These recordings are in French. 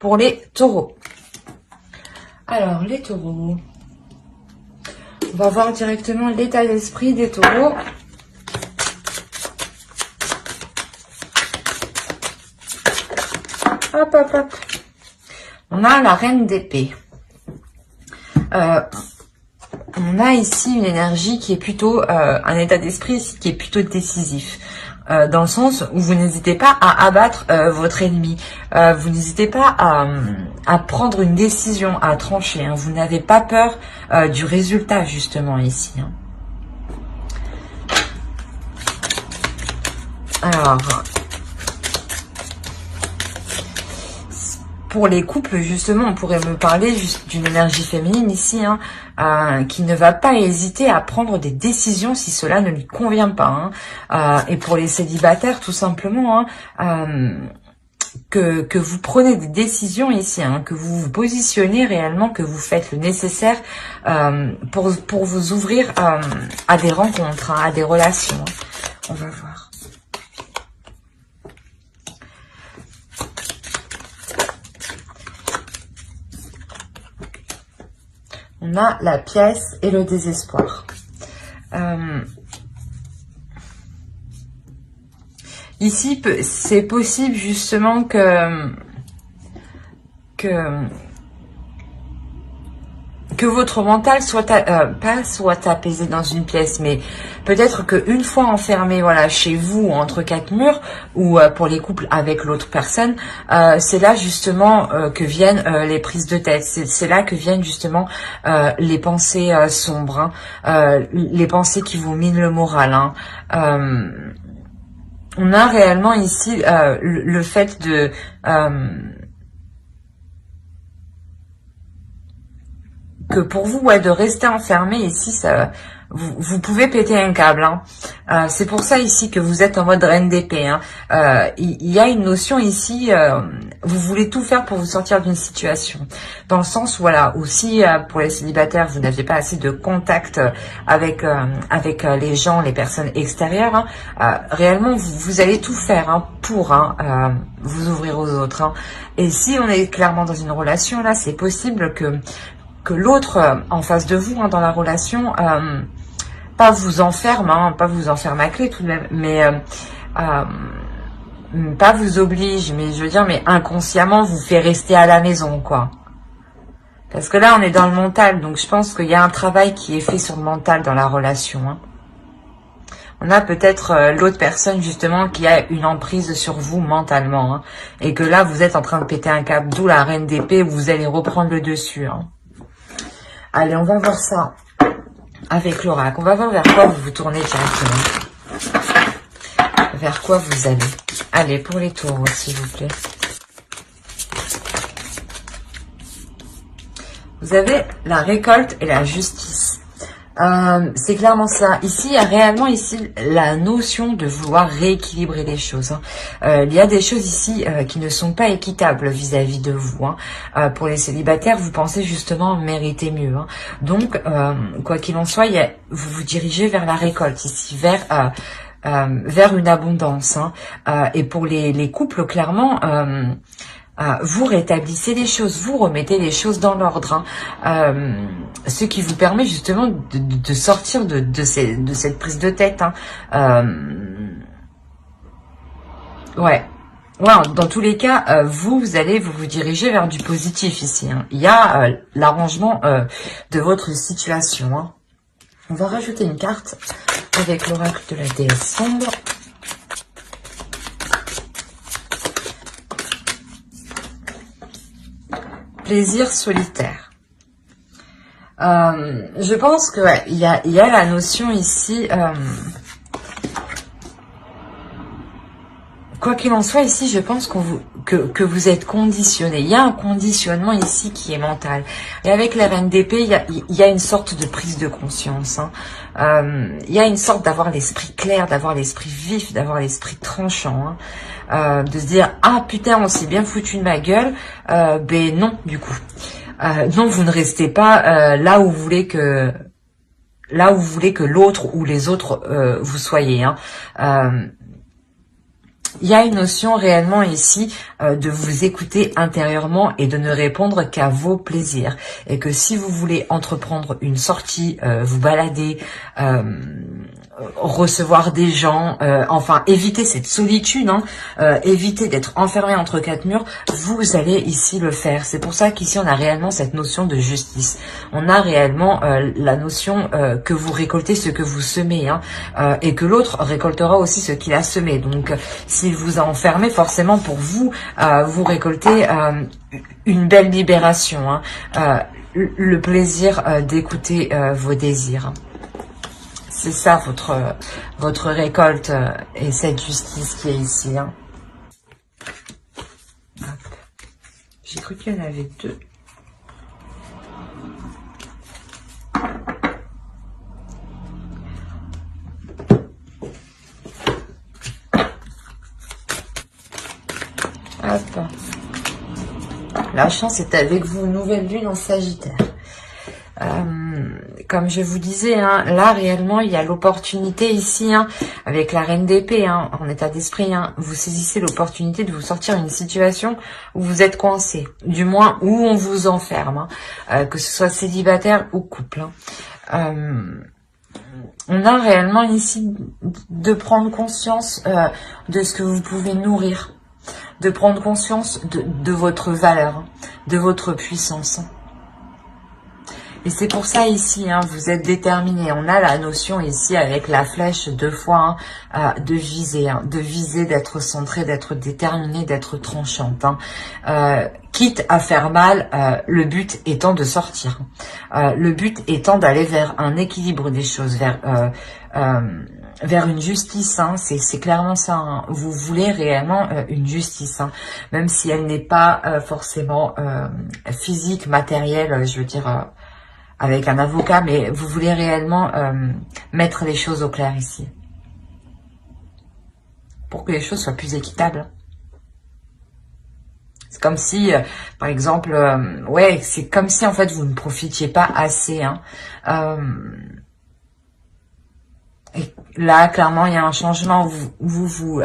pour les taureaux. Alors, les taureaux. On va voir directement l'état d'esprit des taureaux. Hop, hop, hop. On a la reine d'épée. On a ici une énergie qui est plutôt, un état d'esprit ici qui est plutôt décisif. Dans le sens où vous n'hésitez pas à abattre votre ennemi. Vous n'hésitez pas à prendre une décision, à trancher. Hein. Vous n'avez pas peur du résultat, justement, ici. Hein. Alors, pour les couples, justement, on pourrait me parler juste d'une énergie féminine ici, hein, qui ne va pas hésiter à prendre des décisions si cela ne lui convient pas. Hein. Et pour les célibataires, tout simplement, hein, que vous prenez des décisions ici, hein, que vous vous positionnez réellement, que vous faites le nécessaire pour vous ouvrir à des rencontres, hein, à des relations. Hein. On va voir. On a la pièce et le désespoir. Ici, c'est possible justement que votre mental soit pas soit apaisé dans une pièce, mais peut-être qu'une fois enfermé, voilà, chez vous entre quatre murs, ou pour les couples avec l'autre personne, c'est là justement que viennent les prises de tête. C'est là que viennent justement les pensées sombres, hein, les pensées qui vous minent le moral. Hein. On a réellement ici le fait de que pour vous, ouais, de rester enfermé ici, ça, vous pouvez péter un câble. Hein. C'est pour ça ici que vous êtes en mode reine d'épée. Hein. Il y a une notion ici, vous voulez tout faire pour vous sortir d'une situation. Dans le sens où, voilà, aussi pour les célibataires, vous n'avez pas assez de contact avec les gens, les personnes extérieures. Hein. Réellement, vous allez tout faire, hein, pour vous ouvrir aux autres. Hein. Et si on est clairement dans une relation, là, c'est possible que l'autre en face de vous, hein, dans la relation, pas vous enferme, hein, pas vous enferme à clé tout de même, mais pas vous oblige, mais je veux dire, mais inconsciemment vous fait rester à la maison, quoi. Parce que là, on est dans le mental, donc je pense qu'il y a un travail qui est fait sur le mental dans la relation. Hein. On a peut-être l'autre personne, justement, qui a une emprise sur vous mentalement, hein, et que là, vous êtes en train de péter un câble, d'où la reine d'épée, où vous allez reprendre le dessus. Hein. Allez, on va voir ça avec l'oracle. On va voir vers quoi vous vous tournez directement. Vers quoi vous allez. Allez, pour les taureaux, s'il vous plaît. Vous avez la récolte et la justice. C'est clairement ça. Ici, il y a réellement ici la notion de vouloir rééquilibrer les choses. Hein. Il y a des choses ici qui ne sont pas équitables vis-à-vis de vous. Hein. Pour les célibataires, vous pensez justement mériter mieux. Hein. Donc, quoi qu'il en soit, vous vous dirigez vers la récolte ici, vers une abondance. Hein. Et pour les couples, clairement... vous rétablissez les choses, vous remettez les choses dans l'ordre, hein. Ce qui vous permet justement de sortir de cette prise de tête. Hein. Ouais, dans tous les cas, vous allez vous diriger vers du positif ici. Hein. Il y a l'arrangement de votre situation. Hein. On va rajouter une carte avec l'oracle de la déesse sombre. Plaisir solitaire. Je pense que ouais, il y a la notion ici. Quoi qu'il en soit, ici, je pense que vous êtes conditionné. Il y a un conditionnement ici qui est mental. Et avec la reine d'épée, il y a une sorte de prise de conscience. Hein. Il y a une sorte d'avoir l'esprit clair, d'avoir l'esprit vif, d'avoir l'esprit tranchant. Hein. De se dire, ah putain, on s'est bien foutu de ma gueule. Ben non, du coup. Non, vous ne restez pas là où vous voulez que l'autre ou les autres vous soyez. Hein. il y a une notion réellement ici de vous écouter intérieurement et de ne répondre qu'à vos plaisirs. Et que si vous voulez entreprendre une sortie, vous balader, recevoir des gens, enfin éviter cette solitude, hein, éviter d'être enfermé entre quatre murs, vous allez ici le faire. C'est pour ça qu'ici on a réellement cette notion de justice. On a réellement la notion que vous récoltez ce que vous semez, hein, et que l'autre récoltera aussi ce qu'il a semé. Donc s'il vous a enfermé, forcément pour vous, vous récoltez une belle libération, hein, le plaisir d'écouter vos désirs. C'est ça votre récolte et cette justice qui est ici, hein. J'ai cru qu'il y en avait deux. Hop. La chance est avec vous, nouvelle lune en Sagittaire. Comme je vous disais, hein, là réellement il y a l'opportunité ici, hein, avec la reine d'épée, hein, en état d'esprit, hein, vous saisissez l'opportunité de vous sortir d'une situation où vous êtes coincé, du moins où on vous enferme, hein, que ce soit célibataire ou couple, hein. On a réellement ici de prendre conscience de ce que vous pouvez nourrir, de prendre conscience de votre valeur, de votre puissance. Et c'est pour ça ici, hein, vous êtes déterminé. On a la notion ici avec la flèche 2 fois, hein, de viser, d'être centré, d'être déterminé, d'être tranchante, hein. Quitte à faire mal, le but étant de sortir. Le but étant d'aller vers un équilibre des choses, vers une justice, hein, c'est clairement ça, hein. Vous voulez réellement une justice, hein, même si elle n'est pas forcément physique, matérielle, je veux dire, avec un avocat, mais vous voulez réellement mettre les choses au clair ici, pour que les choses soient plus équitables. C'est comme si, par exemple, ouais, c'est comme si en fait vous ne profitiez pas assez, hein. Et là, clairement, il y a un changement où vous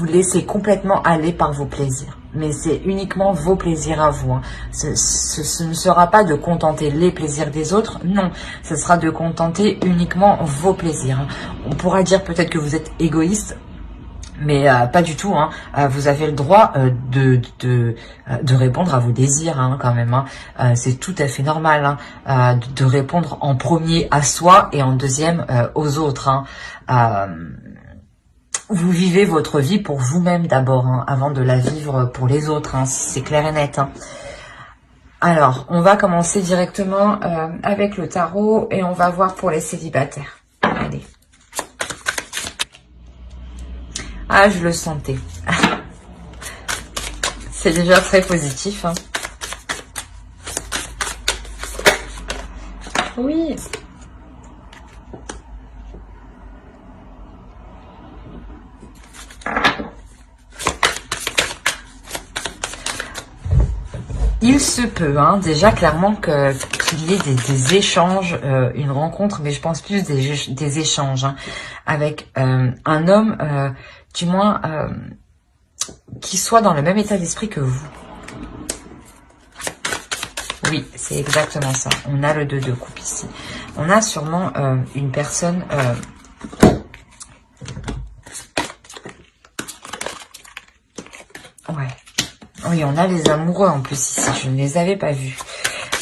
laissez complètement aller par vos plaisirs. Mais c'est uniquement vos plaisirs à vous, hein. Ce ne sera pas de contenter les plaisirs des autres, non. Ce sera de contenter uniquement vos plaisirs, hein. On pourra dire peut-être que vous êtes égoïste, mais pas du tout, hein. Vous avez le droit de répondre à vos désirs, hein, quand même, hein. C'est tout à fait normal, hein, de répondre en premier à soi et en deuxième aux autres, hein. Vous vivez votre vie pour vous-même d'abord, hein, avant de la vivre pour les autres, hein, c'est clair et net, hein. Alors, on va commencer directement avec le tarot et on va voir pour les célibataires. Allez. Ah, je le sentais. C'est déjà très positif, hein. Oui. Il se peut, hein, déjà clairement qu'il y ait des échanges, une rencontre, mais je pense plus des échanges, hein, avec un homme, du moins, qui soit dans le même état d'esprit que vous. Oui, c'est exactement ça. On a le 2 de coupe ici. On a sûrement une personne... ouais. Oui, on a les amoureux en plus ici. Je ne les avais pas vus.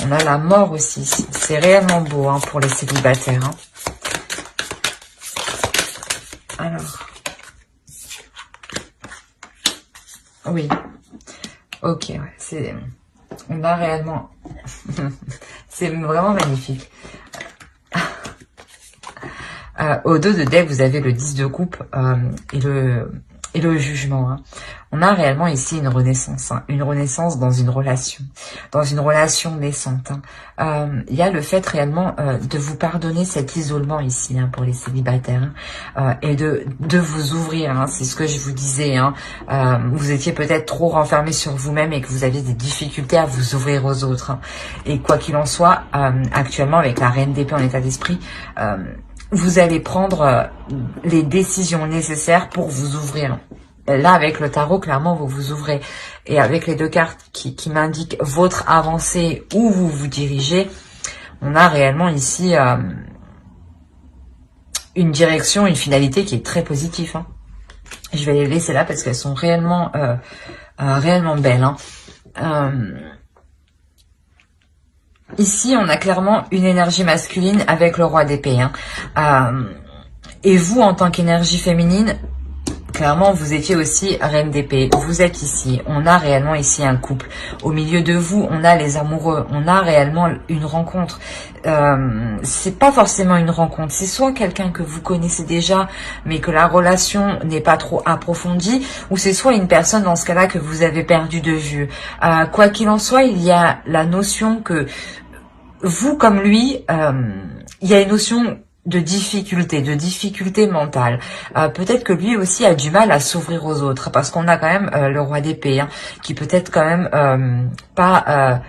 On a la mort aussi ici. C'est réellement beau, hein, pour les célibataires, hein. Alors... oui. Ok, ouais. C'est... on a réellement... c'est vraiment magnifique. Au dos de deck, vous avez le 10 de coupe et le jugement, hein. On a réellement ici une renaissance, hein, une renaissance dans une relation naissante, hein. Il y a le fait réellement de vous pardonner cet isolement ici, hein, pour les célibataires, hein, et de vous ouvrir, hein, c'est ce que je vous disais, hein. Vous étiez peut-être trop renfermé sur vous-même et que vous aviez des difficultés à vous ouvrir aux autres, hein. Et quoi qu'il en soit, actuellement avec la reine d'épée en état d'esprit, vous allez prendre les décisions nécessaires pour vous ouvrir. Là, avec le tarot, clairement, vous vous ouvrez. Et avec les deux cartes qui m'indiquent votre avancée, où vous vous dirigez, on a réellement ici une direction, une finalité qui est très positive. Hein. Je vais les laisser là parce qu'elles sont réellement, réellement belles. Hein. Ici, on a clairement une énergie masculine avec le roi d'épée. Hein. Et vous, en tant qu'énergie féminine, clairement, vous étiez aussi reine d'épée. Vous êtes ici. On a réellement ici un couple. Au milieu de vous, on a les amoureux. On a réellement une rencontre. C'est pas forcément une rencontre. C'est soit quelqu'un que vous connaissez déjà, mais que la relation n'est pas trop approfondie, ou c'est soit une personne dans ce cas-là que vous avez perdu de vue. Quoi qu'il en soit, il y a la notion que vous, comme lui, il y a une notion de difficulté mentale. Peut-être que lui aussi a du mal à s'ouvrir aux autres, parce qu'on a quand même le roi d'épée, hein, qui peut-être quand même pas,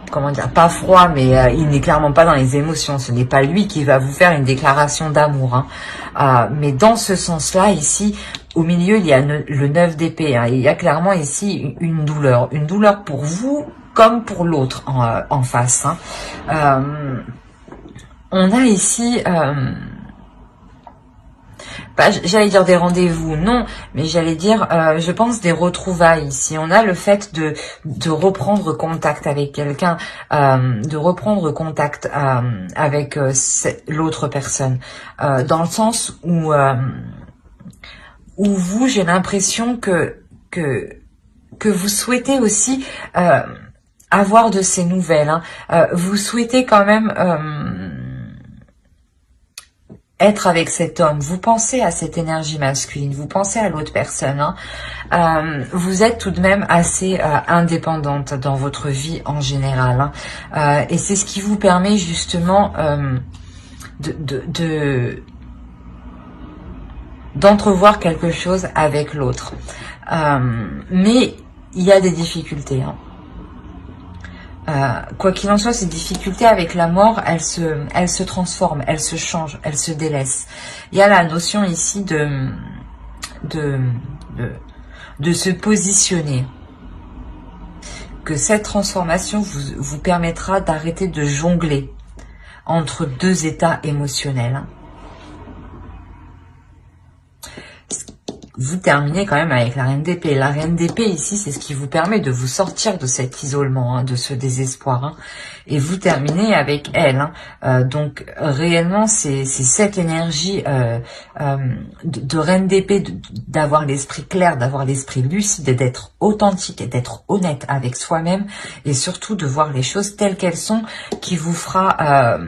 comment dire, pas froid, mais il n'est clairement pas dans les émotions. Ce n'est pas lui qui va vous faire une déclaration d'amour. Hein. Mais dans ce sens-là, ici, au milieu, il y a le 9 d'épée. Hein. Il y a clairement ici une douleur pour vous comme pour l'autre en face. Hein. On a ici, j'allais dire des rendez-vous, non, mais j'allais dire, je pense des retrouvailles ici. On a le fait de reprendre contact avec quelqu'un, de reprendre contact avec l'autre personne, dans le sens où vous, j'ai l'impression que vous souhaitez aussi avoir de ces nouvelles. Hein. Vous souhaitez quand même être avec cet homme, vous pensez à cette énergie masculine, vous pensez à l'autre personne. Hein. Vous êtes tout de même assez indépendante dans votre vie en général. Hein. Et c'est ce qui vous permet justement d'entrevoir quelque chose avec l'autre. Mais il y a des difficultés. Hein. Quoi qu'il en soit, ces difficultés avec la mort, elles se transforment, elles se changent, elles se délaissent. Il y a la notion ici de se positionner. Que cette transformation vous permettra d'arrêter de jongler entre deux états émotionnels. Vous terminez quand même avec la reine d'épée. La reine d'épée ici, c'est ce qui vous permet de vous sortir de cet isolement, hein, de ce désespoir. Hein, et vous terminez avec elle. Hein. Donc réellement, c'est cette énergie de reine d'épée, d'avoir l'esprit clair, d'avoir l'esprit lucide, d'être authentique et d'être honnête avec soi-même. Et surtout de voir les choses telles qu'elles sont, qui vous fera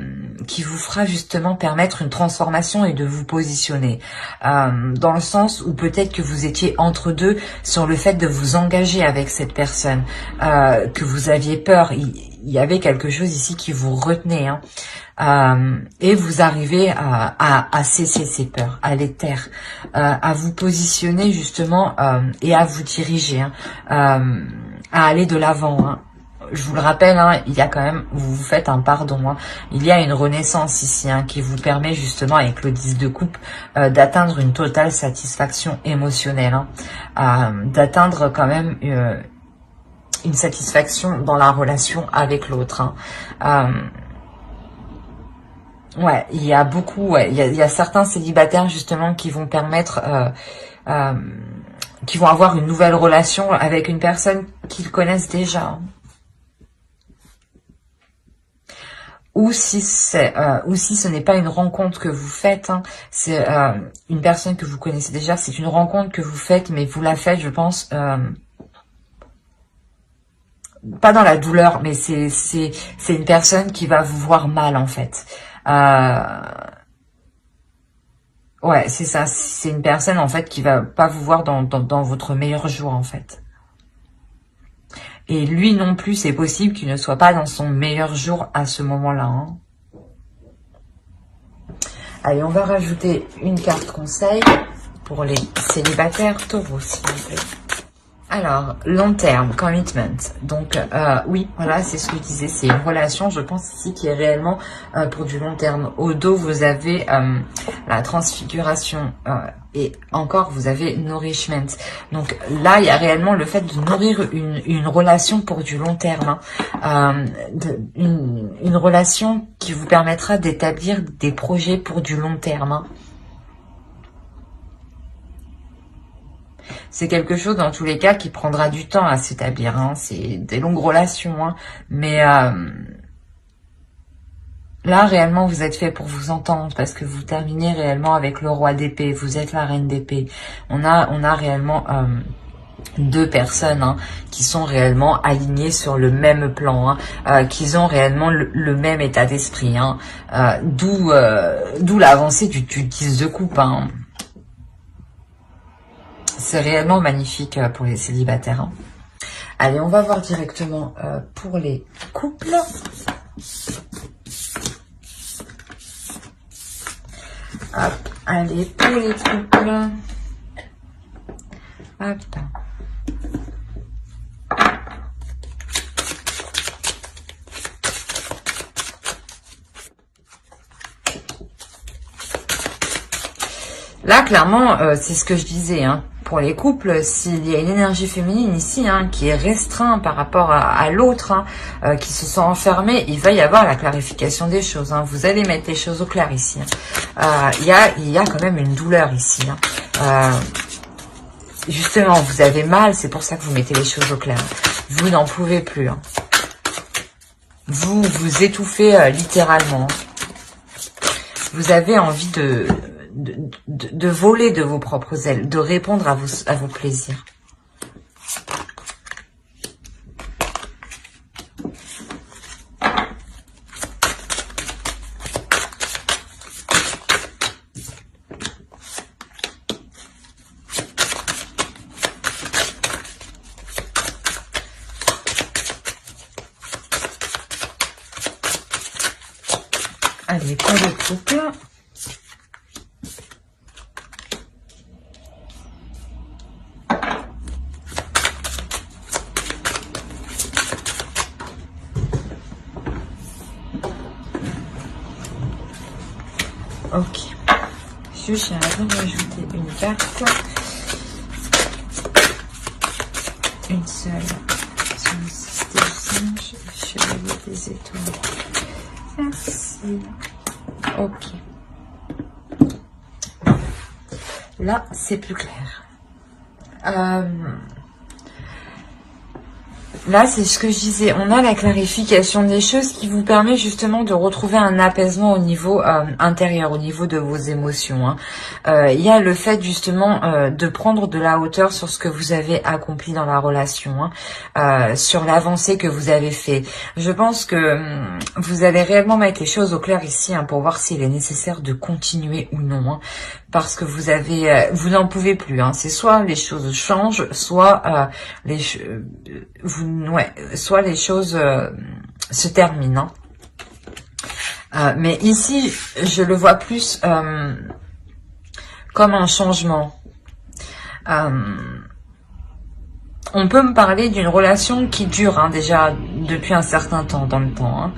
justement permettre une transformation et de vous positionner. Dans le sens où peut-être que vous étiez entre deux sur le fait de vous engager avec cette personne, que vous aviez peur, il y avait quelque chose ici qui vous retenait, hein. Et vous arrivez à cesser ces peurs, à les taire, à vous positionner justement et à vous diriger, hein, à aller de l'avant, hein. Je vous le rappelle, hein, il y a quand même, vous faites un pardon. Hein. Il y a une renaissance ici, hein, qui vous permet justement avec le 10 de coupe d'atteindre une totale satisfaction émotionnelle, hein, d'atteindre quand même une satisfaction dans la relation avec l'autre. Hein. Ouais, il y a beaucoup, ouais, il y a certains célibataires justement qui vont permettre, qui vont avoir une nouvelle relation avec une personne qu'ils connaissent déjà. Hein. Ou si ce n'est pas une rencontre que vous faites, hein, c'est une personne que vous connaissez déjà, c'est une rencontre que vous faites, mais vous la faites, je pense, pas dans la douleur, mais c'est une personne qui va vous voir mal, en fait. Ouais, c'est ça, c'est une personne, en fait, qui va pas vous voir dans votre meilleur jour, en fait. Et lui non plus, c'est possible qu'il ne soit pas dans son meilleur jour à ce moment-là. Hein. Allez, on va rajouter une carte conseil pour les célibataires taureaux, s'il vous plaît. Alors, long terme, commitment. Donc, oui, voilà, c'est ce que je disais. C'est une relation, je pense ici, qui est réellement pour du long terme. Au dos, vous avez la transfiguration et encore, vous avez nourishment. Donc là, il y a réellement le fait de nourrir une relation pour du long terme. Hein. Une relation qui vous permettra d'établir des projets pour du long terme. Hein. C'est quelque chose, dans tous les cas, qui prendra du temps à s'établir. Hein. C'est des longues relations. Hein. Mais là, réellement, vous êtes fait pour vous entendre parce que vous terminez réellement avec le roi d'épée. Vous êtes la reine d'épée. On a réellement deux personnes hein, qui sont réellement alignées sur le même plan, hein, qui ont réellement le même état d'esprit. Hein, d'où l'avancée du 10 de coupe. Hein. C'est réellement magnifique pour les célibataires. Hein. Allez, on va voir directement pour les couples. Hop, allez, pour les couples. Hop. Là, clairement, c'est ce que je disais, hein. Pour les couples, s'il y a une énergie féminine ici, hein, qui est restreinte par rapport à l'autre, hein, qui se sent enfermé, il va y avoir la clarification des choses. Hein. Vous allez mettre les choses au clair ici. Hein. Il y a quand même une douleur ici. Hein. Justement, vous avez mal, c'est pour ça que vous mettez les choses au clair. Vous n'en pouvez plus. Hein. Vous vous étouffez littéralement. Vous avez envie de voler de vos propres ailes, de répondre à vos plaisirs. Allez, pour le couple. Ok. Juste, j'aimerais rajouter une carte. Une seule. Sur le système singe, chevalier des étoiles. Merci. Ok. Là, c'est plus clair. Là, c'est ce que je disais. On a la clarification des choses qui vous permet justement de retrouver un apaisement au niveau intérieur, au niveau de vos émotions. Hein. Il y a le fait justement de prendre de la hauteur sur ce que vous avez accompli dans la relation, hein, sur l'avancée que vous avez fait. Je pense que vous allez réellement mettre les choses au clair ici hein, pour voir s'il est nécessaire de continuer ou non. Hein, parce que vous n'en pouvez plus. Hein. C'est soit les choses changent, soit soit les choses se terminent. Hein. Mais ici, je le vois plus comme un changement. On peut me parler d'une relation qui dure hein, déjà depuis un certain temps dans le temps.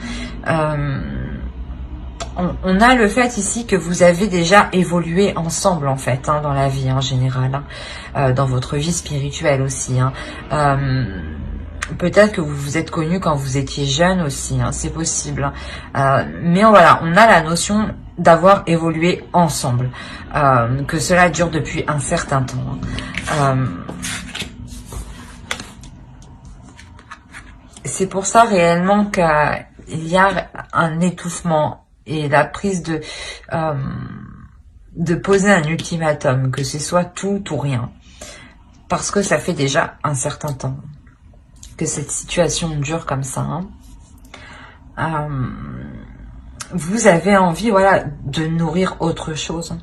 Hein. On a le fait ici que vous avez déjà évolué ensemble en fait hein, dans la vie en général, hein, dans votre vie spirituelle aussi. Hein. Peut-être que vous vous êtes connus quand vous étiez jeune aussi, hein, c'est possible. Mais voilà, on a la notion d'avoir évolué ensemble, que cela dure depuis un certain temps. Hein. C'est pour ça réellement qu'il y a un étouffement et la prise de poser un ultimatum, que ce soit tout ou rien. Parce que ça fait déjà un certain temps que cette situation dure comme ça. Hein. Vous avez envie voilà, de nourrir autre chose.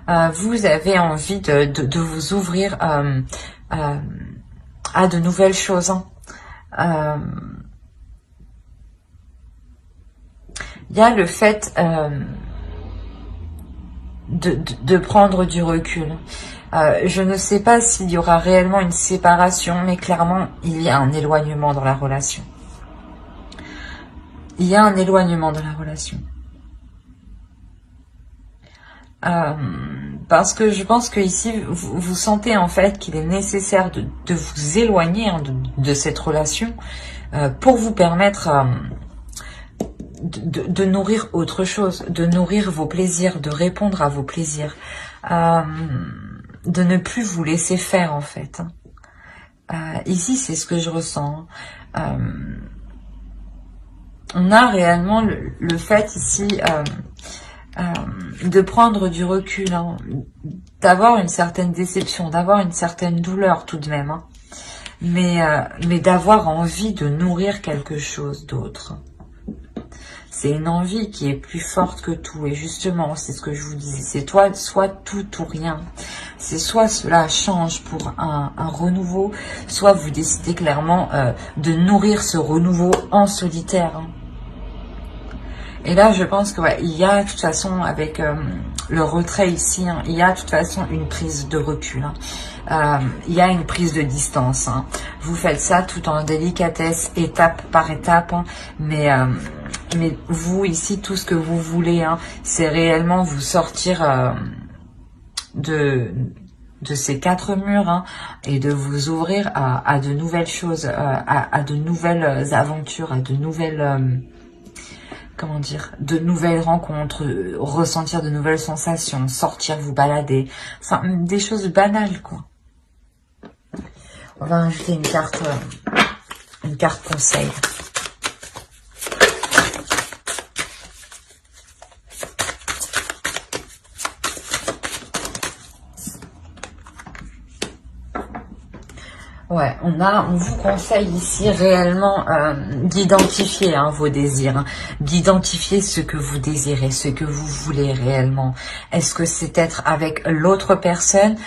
Hein. Vous avez envie de vous ouvrir à de nouvelles choses. Hein. Il y a le fait de prendre du recul. Je ne sais pas s'il y aura réellement une séparation, mais clairement, il y a un éloignement dans la relation. Il y a un éloignement dans la relation. Parce que je pense que ici, vous sentez en fait qu'il est nécessaire de vous éloigner hein, de cette relation pour vous permettre de nourrir autre chose, de nourrir vos plaisirs, de répondre à vos plaisirs, de ne plus vous laisser faire en fait. Ici, c'est ce que je ressens. On a réellement le fait ici de prendre du recul, hein, d'avoir une certaine déception, d'avoir une certaine douleur tout de même, hein, mais d'avoir envie de nourrir quelque chose d'autre. C'est une envie qui est plus forte que tout. Et justement, c'est ce que je vous disais. C'est soit tout ou rien. C'est soit cela change pour un renouveau, soit vous décidez clairement de nourrir ce renouveau en solitaire. Hein. Et là, je pense que ouais, il y a de toute façon, avec le retrait ici, hein, il y a de toute façon une prise de recul. Hein. Il y a une prise de distance. Hein. Vous faites ça tout en délicatesse, étape par étape. Hein, mais vous, ici, tout ce que vous voulez, hein, c'est réellement vous sortir de ces 4 murs hein, et de vous ouvrir à de nouvelles choses, à de nouvelles aventures, à de nouvelles... comment dire, de nouvelles rencontres, ressentir de nouvelles sensations, sortir, vous balader, enfin, des choses banales, quoi. On va ajouter une carte conseil. Ouais, on vous conseille ici réellement d'identifier hein, vos désirs, hein, d'identifier ce que vous désirez, ce que vous voulez réellement. Est-ce que c'est être avec l'autre personne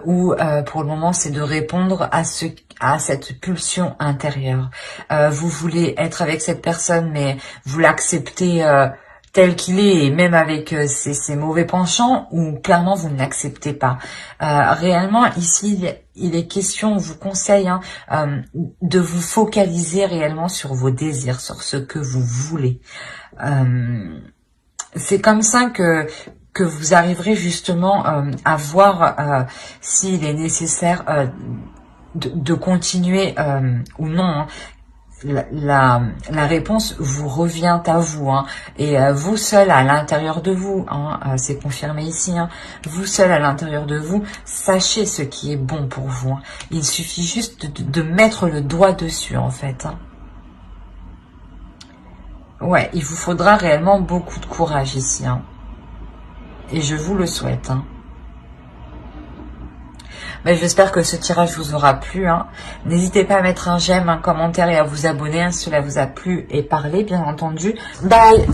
ou pour le moment c'est de répondre à cette pulsion intérieure. Vous voulez être avec cette personne mais vous l'acceptez tel qu'il est, et même avec ses mauvais penchants, ou clairement vous ne l'acceptez pas. Réellement, ici, il est question, on vous conseille hein, de vous focaliser réellement sur vos désirs, sur ce que vous voulez. C'est comme ça que vous arriverez justement à voir s'il est nécessaire de continuer ou non. Hein. La réponse vous revient à vous hein, et vous seul à l'intérieur de vous, hein, c'est confirmé ici, hein, vous seul à l'intérieur de vous, sachez ce qui est bon pour vous. Hein. Il suffit juste de mettre le doigt dessus en fait. Hein. Ouais, il vous faudra réellement beaucoup de courage ici. Hein. Et je vous le souhaite. Hein. Mais j'espère que ce tirage vous aura plu. Hein. N'hésitez pas à mettre un j'aime, un commentaire et à vous abonner. Hein, si cela vous a plu et parlé, bien entendu. Bye!